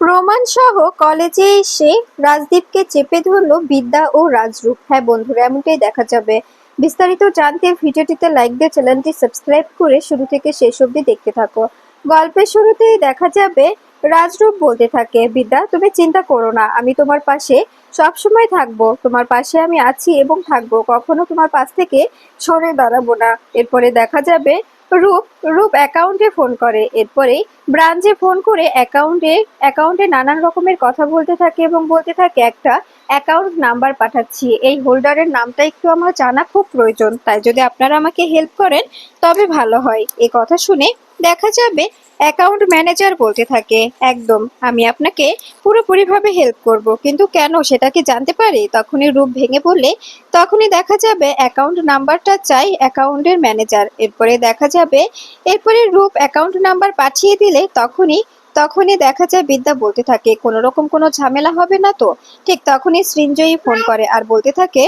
প্রমাণ সহ কলেজে এসে রাজদীপকে চেপে ধরলো বিদ্যা ও রাজরূপ। হ্যাঁ বন্ধুরা, এমনটাই দেখা যাবে। বিস্তারিত জানতে ভিডিওটিতে লাইক দিয়ে চ্যানেলটি সাবস্ক্রাইব করে শুরু থেকে শেষ অবধি দেখতে থাকো। গল্পের শুরুতেই দেখা যাবে রাজরূপ বলতে থাকে, বিদ্যা তুমি চিন্তা করো না, আমি তোমার পাশে সবসময় থাকবো, তোমার পাশে আমি আছি এবং থাকবো, কখনো তোমার পাশ থেকে সরে দাঁড়াবো না। এরপরে দেখা যাবে রূপ রূপ অ্যাকাউন্টে ফোন করে। এরপরে ব্রাঞ্চে ফোন করে অ্যাকাউন্টে নানান রকমের কথা বলতে থাকে এবং বলতে থাকে একটা অ্যাকাউন্ট নাম্বার পাঠাচ্ছি, এই হোল্ডারের নামটা একটু আমার জানা খুব প্রয়োজন, তাই যদি আপনারা আমাকে হেল্প করেন তবে ভালো হয়। এই কথা শুনে দেখা যাবে অ্যাকাউন্ট ম্যানেজার বলতে থাকে, একদম আমি আপনাকে পুরোপুরিভাবে হেল্প করব, কিন্তু কেন সেটা কি জানতে পারি? তখনই রূপ ভেঙে পড়লে তখনই দেখা যাবে অ্যাকাউন্ট নাম্বারটা চাই অ্যাকাউন্টের ম্যানেজার। এরপরে রূপ অ্যাকাউন্ট নাম্বার পাঠিয়ে দিলে তখনই তখনই দেখা যায় বিদ্যা বলতে থাকে, কোনো রকম কোনো ঝামেলা হবে না তো? ঠিক তখনই সৃঞ্জয়ী ফোন করে আর বলতে থাকে,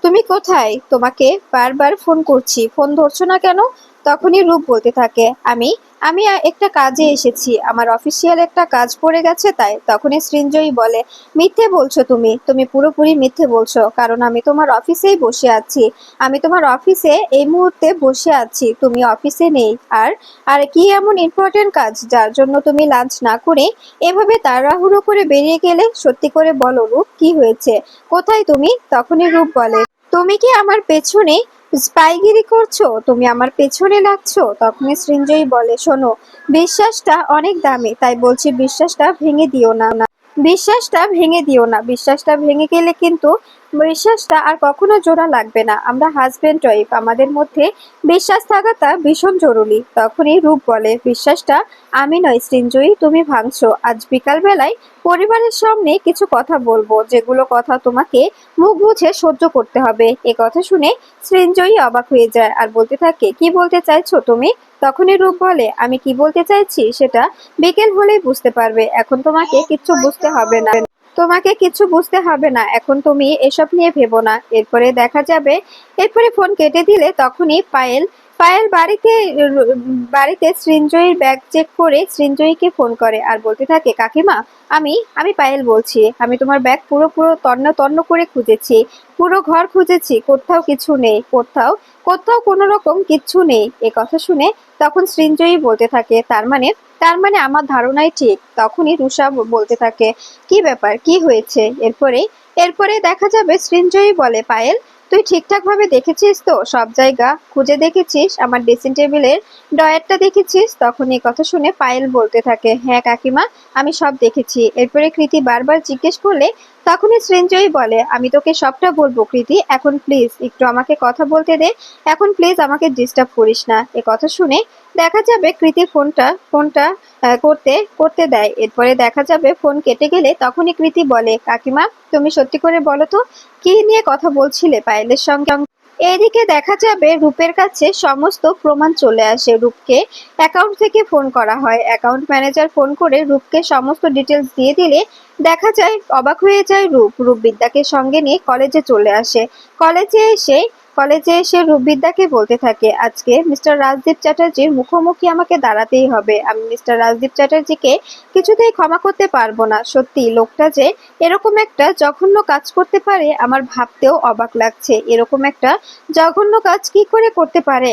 তুমি কোথায়? তোমাকে বারবার ফোন করছি, ফোন ধরছো না কেন? তখনই রূপ বলতে থাকে, আমি আমি একটা কাজে এসেছি, আমার অফিসিয়াল একটা কাজ পড়ে গেছে তাই। তখনই সৃঞ্জয়ী বলে, মিথ্যে বলছো, তুমি তুমি পুরোপুরি মিথ্যে বলছো, কারণ আমি তোমার অফিসেই বসে আছি, আমি তোমার অফিসে এই মুহূর্তে বসে আছি, তুমি অফিসে নেই। আর আর কি এমন ইম্পর্টেন্ট কাজ যার জন্য তুমি লাঞ্চ না করে এভাবে তাড়াহুড়ো করে বেরিয়ে গেলে? সত্যি করে বলো রূপ, কি হয়েছে? কোথায় তুমি? তখনই রূপ বলে, তুমি কি আমার পেছনে স্পাইগিরি করছো? তুমি আমার পেছনে লাগছো? তখনই সৃঞ্জয়ী বলে, শোনো, বিশ্বাসটা অনেক দামি, তাই বলছি বিশ্বাসটা ভেঙে দিও না, বিশ্বাসটা ভেঙে দিও না, বিশ্বাসটা ভেঙে গেলে কিন্তু বিশ্বাসটা আর কখনো জোড়া লাগবে না। আমরা হাজবেন্ড ওয়াইফ, আমাদের মধ্যে বিশ্বাস থাকাটা ভীষণ জরুরি। তখনই রূপ বলে, বিশ্বাসটা আমি নয় সৃঞ্জয়ী, তুমি ভাঙছো। আজ বিকাল বেলায় পরিবারের সামনে কিছু কথা বলবো, যেগুলো কথা তোমাকে মুখ বুঝে সহ্য করতে হবে। এ কথা শুনে সৃঞ্জয়ী অবাক হয়ে যায় আর বলতে থাকে, কি বলতে চাইছো তুমি? তখনই রূপ বলে, আমি কি বলতে চাইছি সেটা বিকেল হলেই বুঝতে পারবে, এখন তোমাকে কিচ্ছু বুঝতে হবে না, তোমাকে কিছু বুঝতে হবে না, এখন তুমি এসব নিয়ে ভেবো না। এরপরে ফোন কেটে দিলে তখনই পায়েল পায়েল বাড়িতে সৃঞ্জয়ীর ব্যাগ চেক করে সৃঞ্জয়ীকে ফোন করে আর বলতে থাকে, কাকিমা, আমি আমি পায়েল বলছি, আমি তোমার ব্যাগ পুরো পুরো তন্ন তন্ন করে খুঁজেছি, পুরো ঘর খুঁজেছি, কোথাও কিছু নেই, কোথাও কোথাও কোনো রকম কিচ্ছু নেই। এ কথা শুনে তখন সৃঞ্জয়ী বলতে থাকে, তার মানে আমার ধারণাই ঠিক। তখনই রুষা বলতে থাকে, কি ব্যাপার, কি হয়েছে? এরপরে দেখা যাবে সৃঞ্জয়ী বলে, পায়েল, তুই ঠিকঠাক ভাবে দেখেছিস তো? সব জায়গা খুঁজে দেখেছিস? আমার ড্রেসিং টেবিলের ড্রয়ারটা দেখেছিস? তখন এই কথা শুনে পায়েল বলতে থাকে, হ্যাঁ কাকিমা, আমি সব দেখেছি। এরপরে কৃতি বারবার জিজ্ঞেস করলে তখনই সৃঞ্জয়ী বলে, আমি তোকে সবটা বলবো কৃতি, এখন প্লিজ একটু আমাকে কথা বলতে দে, এখন প্লিজ আমাকে ডিস্টার্ব করিস না। এ কথা শুনে দেখা যাবে কৃতি ফোনটা করতে করতে দেয়। এরপরে দেখা যাবে ফোন কেটে গেলে তখনই কৃতি বলে, কাকিমা, তুমি সত্যি করে বলো তো, কি নিয়ে কথা বলছিলে পায়েলের সঙ্গে? এদিকে দেখা যাবে রূপের কাছে সমস্ত প্রমাণ চলে আসে। রূপকে অ্যাকাউন্ট থেকে ফোন করা হয়, অ্যাকাউন্ট ম্যানেজার ফোন করে রূপকে সমস্ত ডিটেলস দিয়ে দিলে দেখা যায় অবাক হয়ে যায় রূপ। রূপ বিদ্যাকে সঙ্গে নিয়ে কলেজে চলে আসে। কলেজে এসে কলেজে এসে রূপ বিদ্যাকে বলতে থাকে, আজকে মিস্টার রাজদীপ চ্যাটার্জির মুখোমুখি আমাকে দাঁড়াতেই হবে, আমি মিস্টার রাজদীপ চ্যাটার্জিকে কিছুতেই ক্ষমা করতে পারবো না। সত্যি লোকটা যে এরকম একটা জঘন্য কাজ করতে পারে আমার ভাবতেও অবাক লাগছে। এরকম একটা জঘন্য কাজ কি করে করতে পারে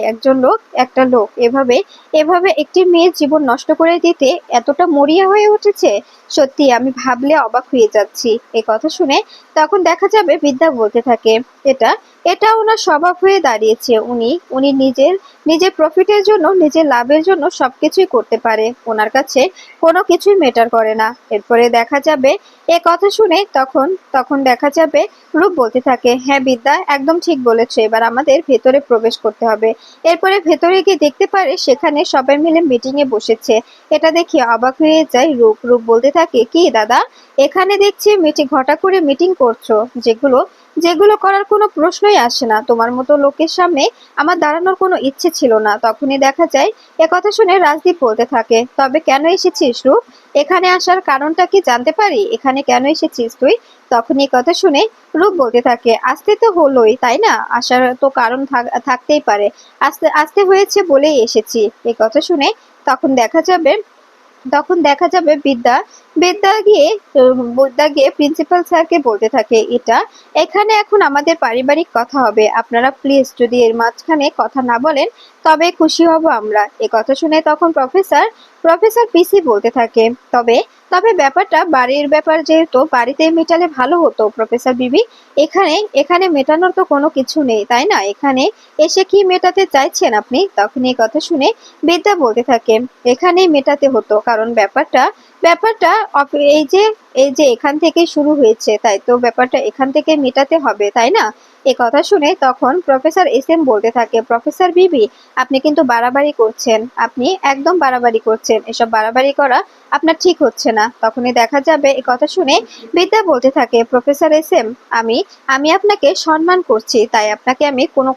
একটা লোক? এভাবে এভাবে একটি মেয়ের জীবন নষ্ট করে দিতে এতটা মরিয়া হয়ে উঠেছে, সত্যি আমি ভাবলে অবাক হয়ে যাচ্ছি। এই কথা শুনে তখন দেখা যাবে বিদ্যা বলতে থাকে, এটা এটা ওনার স্বভাব হয়ে দাঁড়িয়েছে, উনি উনি নিজের নিজের প্রফিটের জন্য, নিজের লাভের জন্য সবকিছুই করতে পারে, ওনার কাছে কোনো কিছুই ম্যাটার করে না। এরপরে দেখা যাবে এ কথা শুনে তখন তখন দেখা যাবে রূপ বলতে থাকে, হ্যাঁ বিদ্যা একদম ঠিক বলেছে, এবার আমাদের ভেতরে প্রবেশ করতে হবে। এরপরে ভেতরে গিয়ে দেখতে পারে সেখানে সবাই মিলে মিটিং এ বসেছে। এটা দেখে অবাক হয়ে যায় রূপ। রূপ বলতে থাকে, কি দাদা, এখানে দেখছি ঘটা করে মিটিং করছো, যেগুলো যেগুলো করার কোনো প্রশ্নই আসে না, তোমার মতো লোকের সামনে আমার দাঁড়ানোর কোনো ইচ্ছে ছিল না। তখনই দেখা যায় এ কথা শুনে রাজদীপ বলতে থাকে, তবে কেন এসেছিস রূপ? এখানে আসার কারণটা কি জানতে পারি? এখানে কেন এসেছিস তুই? তখন এই কথা শুনে রূপ বলতে থাকে, আসতে তো হলোই, তাই না? আসার তো কারণ থাকতেই পারে, আসতে আসতে হয়েছে বলেই এসেছি। এই কথা শুনে তখন দেখা যাবে তখন দেখা যাবে বিদ্যা বিদ্যা গিয়ে প্রিন্সিপাল স্যারকে বলতে থাকে, এটা এখানে এখন আমাদের পারিবারিক কথা হবে, আপনারা প্লিজ যদি এর মাঝখানে কথা না বলেন তবে খুশি হব আমরা। এ কথা শুনে তখন প্রফেসর পিসি বলতে থাকে, তবে তবে ব্যাপারটা বাড়ির ব্যাপার, যেহেতু বাড়িতে মেটালে ভালো হতো প্রফেসর বিবি। এখানে এখানে মেটানোর তো কোনো কিছু নেই, তাই না? এখানে এসে কি মেটাতে চাইছেন আপনি? তখন এই কথা শুনে বিদ্যা বলতে থাকে, এখানেই মেটাতে হতো, কারণ ব্যাপারটা ব্যাপারটা এই যে এখান থেকে শুরু হয়েছে, তাই তো ব্যাপারটা এখান থেকে মেটাতে হবে, তাই না? এ কথা শুনে তখন প্রফেসর এস এম বলতে থাকে, প্রফেসর বিবি আপনি কিন্তু বাড়াবাড়ি করছেন, আপনি একদম বাড়াবাড়ি করছেন, এসব বাড়াবাড়ি করা আপনার ঠিক হচ্ছে না। তখনই দেখা যাবে এ কথা শুনে বিদ্যা বলতে থাকে, প্রফেসর এস এম আমি আমি আপনাকে সম্মান করছি, তাই আপনাকে আমি কোনো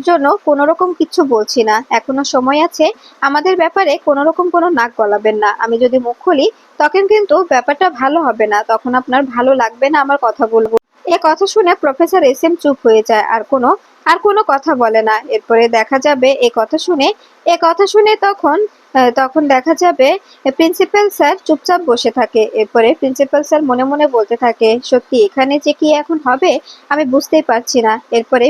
জন্য কোনো রকম কিছু বলছি না, এখনো সময় আছে, আমাদের ব্যাপারে কোনো রকম কোনো নাক গলাবেন না। আমি যদি মুখ খুলি তখন কিন্তু ব্যাপারটা ভালো হবে না, তখন আপনার ভালো লাগবে না আমার কথা বলবো। এ কথা শুনে প্রফেসর এস এম চুপ হয়ে যায়, আর কোনো কথা বলে না। এরপরে দেখা যাবে এ কথা শুনে তখন দেখা যাবে প্রিন্সিপাল স্যার চুপচাপ বসে থাকে। এরপরে প্রিন্সিপাল স্যার মনে মনে বলতে থাকে, সত্যি এখানে যে কি এখন হবে আমি বুঝতেই পারছি না। এরপরে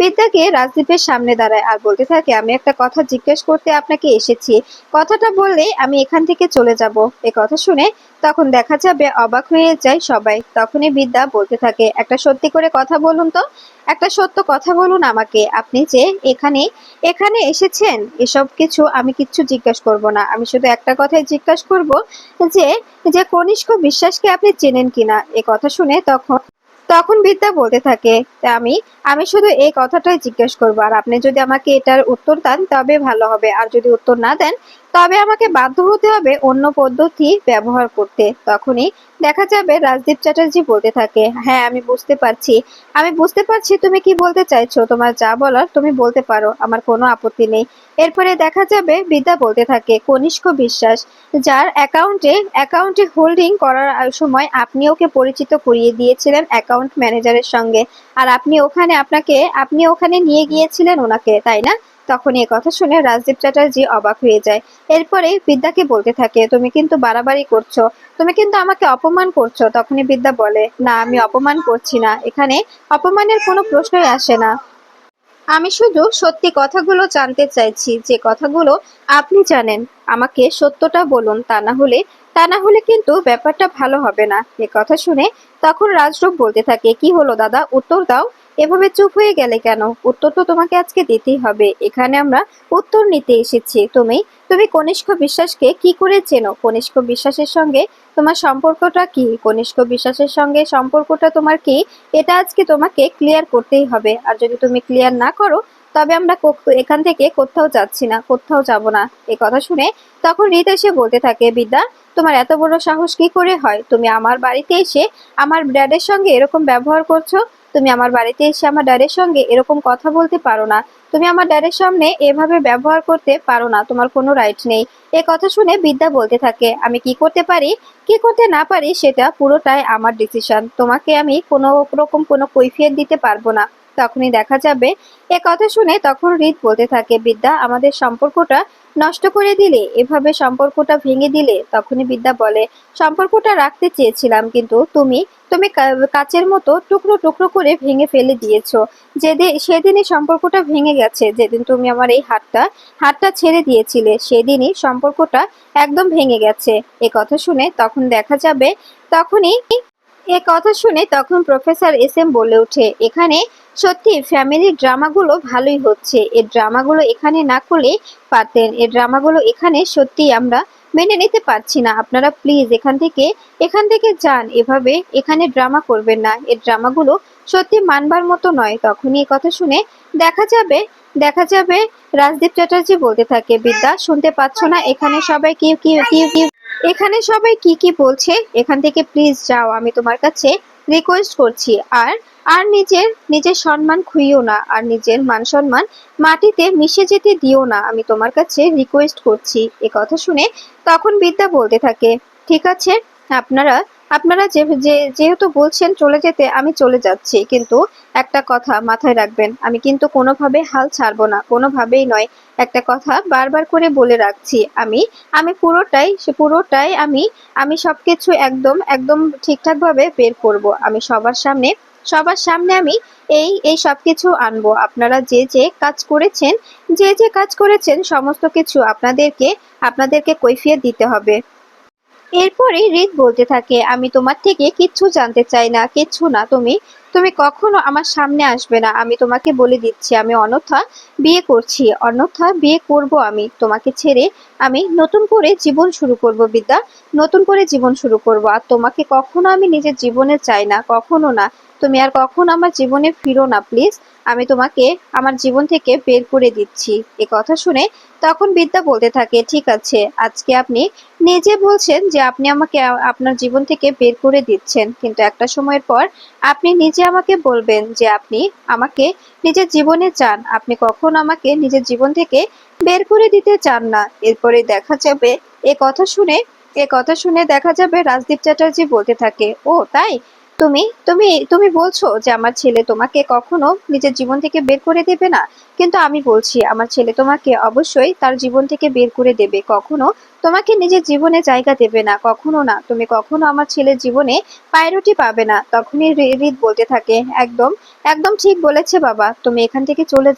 বিদ্যাকে রাজদীপের সামনে দাঁড়ায় আর বলতে থাকে, আমি একটা কথা জিজ্ঞেস করতে আপনাকে এসেছি, কথাটা বললেই আমি এখান থেকে চলে যাব। এ কথা শুনে তখন দেখা যাবে অবাক হয়ে যায় সবাই। তখনই বিদ্যা বলতে থাকে, একটা সত্যি করে কথা বলুন তো, একটা সত্য কথা বলুন আমাকে, আপনি যে এখানে এখানে এসেছেন, এসব কিছু আমি কিচ্ছু জিজ্ঞেস করব না, আমি শুধু একটা কথাই জিজ্ঞাসা করব, যে যে কনিষ্ক বিশ্বাসকে আপনি চেনেন কিনা। এ কথা শুনে তখন তখন বিদ্যা বলতে থাকে, আমি আমি শুধু এই কথাটাই জিজ্ঞেস করবো, আর আপনি যদি আমাকে এটার উত্তর দেন তবে ভালো হবে, আর যদি উত্তর না দেন তবে আমাকে বাধ্য হতে হবে অন্য পদ্ধতি ব্যবহার করতে। তখনই দেখা যাবে রাজদীপ চ্যাটার্জি বলতে থাকে, হ্যাঁ আমি বুঝতে পারছি তুমি কি বলতে চাইছো, তোমার যা বলার তুমি বলতে পারো, আমার কোনো আপত্তি নেই। এরপরে দেখা যাবে বিদ্যা বলতে থাকে, কনিষ্ক বিশ্বাস, যার অ্যাকাউন্টে হোল্ডিং করার সময় আপনি ওকে পরিচিত করিয়ে দিয়েছিলেন অ্যাকাউন্ট ম্যানেজারের সঙ্গে, আর আপনি ওখানে নিয়ে গিয়েছিলেন ওনাকে, তাই না? তখন এই কথা শুনে রাজদীপ চ্যাটার্জি অবাক হয়ে যায়। এরপরে বিদ্যাকে বলতে থাকে, তুমি কিন্তু বাড়াবাড়ি করছো, তুমি কিন্তু আমাকে অপমান করছো। তখনই বিদ্যা বলে, না আমি অপমান করছি না, এখানে অপমানের কোনো প্রশ্নই আসে না, আমি শুধু সত্যি কথাগুলো জানতে চাইছি, যে কথাগুলো আপনি জানেন, আমাকে সত্যটা বলুন, তা না হলে কিন্তু ব্যাপারটা ভালো হবে না। এ কথা শুনে তখন রাজরূপ বলতে থাকে, কি হলো দাদা, উত্তর দাও, এভাবে চুপ হয়ে গেলে কেন? উত্তর তো তোমাকে আজকে দিতেই হবে, এখানে আমরা উত্তর নিতে এসেছি। তুমি কনিষ্ক বিশ্বাসকে কি করে চেনো? কনিষ্ক বিশ্বাসের সঙ্গে তোমার সম্পর্কটা কি? কনিষ্ক বিশ্বাসের সঙ্গে সম্পর্কটা তোমার কি? এটা আজকে তোমাকে ক্লিয়ার করতেই হবে, আর যদি তুমি ক্লিয়ার না করো তবে আমরা এখান থেকে কোথাও যাচ্ছি না, কোথাও যাব না। এই কথা শুনে তখন রীত এসে বলতে থাকে, বিদ্যা তোমার এত বড় সাহস কি করে হয়, তুমি আমার বাড়িতে এসে আমার ড্যাডের সঙ্গে এরকম ব্যবহার করছো? তুমি আমার বাড়িতে এসে আমার ড্যাডের সঙ্গে এরকম কথা বলতে পারো না, তুমি আমার ড্যাডের সামনে এভাবে ব্যবহার করতে পারো না, তোমার কোনো রাইট নেই। এ কথা শুনে বিদ্যা বলতে থাকে, আমি কি করতে পারি কি করতে না পারি সেটা পুরোটাই আমার ডিসিশন, তোমাকে আমি কোনো রকম কোনো কৈফিয়ত দিতে পারবো না। তখনই দেখা যাবে এ কথা শুনে তখন রীত বলতে থাকে, বিদ্যা আমাদের সম্পর্কটা নষ্ট করে দিলে, এভাবে সম্পর্কটা ভেঙে দিলে। তখনই বিদ্যা বলে, সম্পর্কটা রাখতে চেয়েছিলাম, কিন্তু তুমি তুমি কাচের মতো টুকরো টুকরো করে ভেঙে ফেলে দিয়েছো। সেদিনই সম্পর্কটা ভেঙে গেছে, যেদিন তুমি আমার এই হাতটা ছেড়ে দিয়েছিলে, সেদিনই সম্পর্কটা একদম ভেঙে গেছে। এ কথা শুনে তখন দেখা যাবে তখনই এ কথা শুনে তখন প্রফেসর এস এম বলে ওঠে, এখানে সত্যি ফ্যামিলি ড্রামাগুলো ভালোই হচ্ছে, এই ড্রামাগুলো এখানে না করলে পারতেন, এই ড্রামাগুলো এখানে সত্যি আমরা মেনে নিতে পারছি না, আপনারা প্লিজ এখান থেকে যান, এভাবে এখানে ড্রামা করবেন না, এই ড্রামাগুলো সত্যি মানবার মতো নয়। তখনই এ কথা শুনে দেখা যাবে দেখা যাবে রাজদীপ চ্যাটার্জি বলতে থাকে, বিদ্যা শুনতে পাচ্ছ না এখানে সবাই কি কি কি কি এখানে সবাই কি কি বলছে, এখান থেকে প্লিজ যাও, আমি তোমার কাছে রিকোয়েস্ট করছি। আর আর নিজের সম্মান খুইও না, আর নিজের মান সম্মান মাটিতে মিশে যেতে দিও না, আমি তোমার কাছে রিকোয়েস্ট করছি। এ কথা শুনে তখন বিদ্যা বলতে থাকে, ঠিক আছে, আপনারা আপনারা যেহেতু বলছেন চলে যেতে, আমি চলে যাচ্ছি, কিন্তু একটা কথা মাথায় রাখবেন, আমি কিন্তু কোনোভাবে হাল ছাড়বো না, কোনোভাবেই নয়। একটা কথা বারবার করে বলে রাখছি, আমি আমি পুরোটাই আমি সবকিছু একদম একদম ঠিকঠাক ভাবে বের করব। আমি সবার সামনে আমি এই সবকিছু আনবো। আপনারা যে কাজ করেছেন সমস্ত কিছু আপনাদেরকে কৈফিয়ত দিতে হবে। এরপরে হৃদ বলতে থাকে, আমি তোমার থেকে কিচ্ছু জানতে চাই না, কিচ্ছু না। তুমি তুমি কখনো আমার সামনে আসবে না, আমি তোমাকে বলে দিচ্ছি। আমি অন্যথা বিয়ে করব। আমি তোমাকে ছেড়ে আমি নতুন করে জীবন শুরু করব বিদ্যা, নতুন করে জীবন শুরু করব। আর তোমাকে কখনো আমি নিজের জীবনে চাই না, কখনো না। তুমি আর কখনো আমার জীবনে ফিরো না প্লিজ। আমি তোমাকে আমার জীবন থেকে বের করে দিচ্ছি। এ কথা শুনে তখন বিদ্যা বলতে থাকে, ঠিক আছে, আজকে আপনি নিজে বলছেন যে আপনি আমাকে আপনার জীবন থেকে বের করে দিচ্ছেন, কিন্তু একটা সময়ের পর আপনি নিজে আমাকে বলবেন যে আপনি আমাকে নিজের জীবনে চান, আপনি কখনো আমাকে নিজের জীবন থেকে বের করে দিতে চান না। এরপরে দেখা যাবে এ কথা শুনে এ কথা শুনে দেখা যাবে রাজদীপ চ্যাটার্জি বলতে থাকে, ও তাই? তুমি তুমি তুমি বলছো যে আমার ছেলে তোমাকে কখনো নিজের জীবন থেকে বের করে দেবে না, কিন্তু আমি বলছি আমার ছেলে তোমাকে অবশ্যই তার জীবন থেকে বের করে দেবে। কখনো তোমাকে নিজের জীবনে জায়গা দেবে না, কখনো না। তুমি কখনো আমার ছেলের জীবনে প্রায়োরিটি পাবে না। তখনই হৃদ বলতে থাকে, একদম একদম ঠিক বলেছে বাবা, তুমি এখান থেকে চলে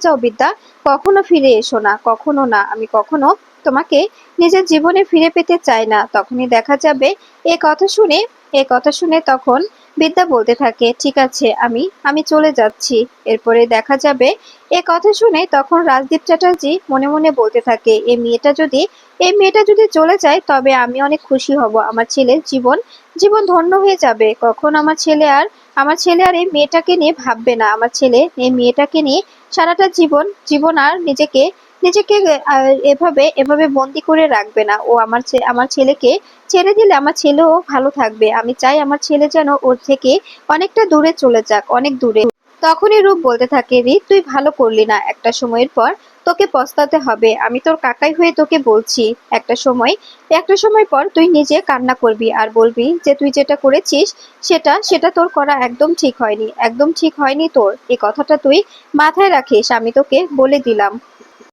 যাও বিদ্যা, কখনো ফিরে এসো না, কখনো না। আমি কখনো তোমাকে নিজের জীবনে ফিরে পেতে চাই না। তখনই দেখা যাবে এ কথা শুনে এ কথা শুনে তখন বিদ্যা বলতে থাকে, ঠিক আছে, আমি আমি চলে যাচ্ছি। এরপরে দেখা যাবে এ কথা শুনে তখন রাজদীপ চ্যাটার্জি মনে মনে বলতে থাকে, এই মেয়েটা যদি চলে যায় তবে আমি অনেক খুশি হব। আমার ছেলের জীবন জীবন ধন্য হয়ে যাবে। কখন আমার ছেলে আর এই মেয়েটাকে নিয়ে ভাববে না। আমার ছেলে এই মেয়েটাকে নিয়ে সারাটা জীবন জীবন আর নিজেকে এভাবে এভাবে বন্দি করে রাখবে না। ও আমার ছেলেকে ছেড়ে দিলে আমার ছেলেও ভালো থাকবে। আমি চাই আমার ছেলে যেন ওর থেকে অনেকটা দূরে চলে যাক, অনেক দূরে। তখনই রূপ বলতে থাকে, রিত তুই ভালো করলি না, একটা সময়ের পর তোকে পস্তাতে হবে। আমি তোর কাকাই হয়ে তোকে বলছি, একটা সময় পর তুই নিজে কান্না করবি আর বলবি যে তুই যেটা করেছিস সেটা সেটা তোর করা একদম ঠিক হয়নি, একদম ঠিক হয়নি তোর। এই কথাটা তুই মাথায় রাখিস, আমি তোকে বলে দিলাম।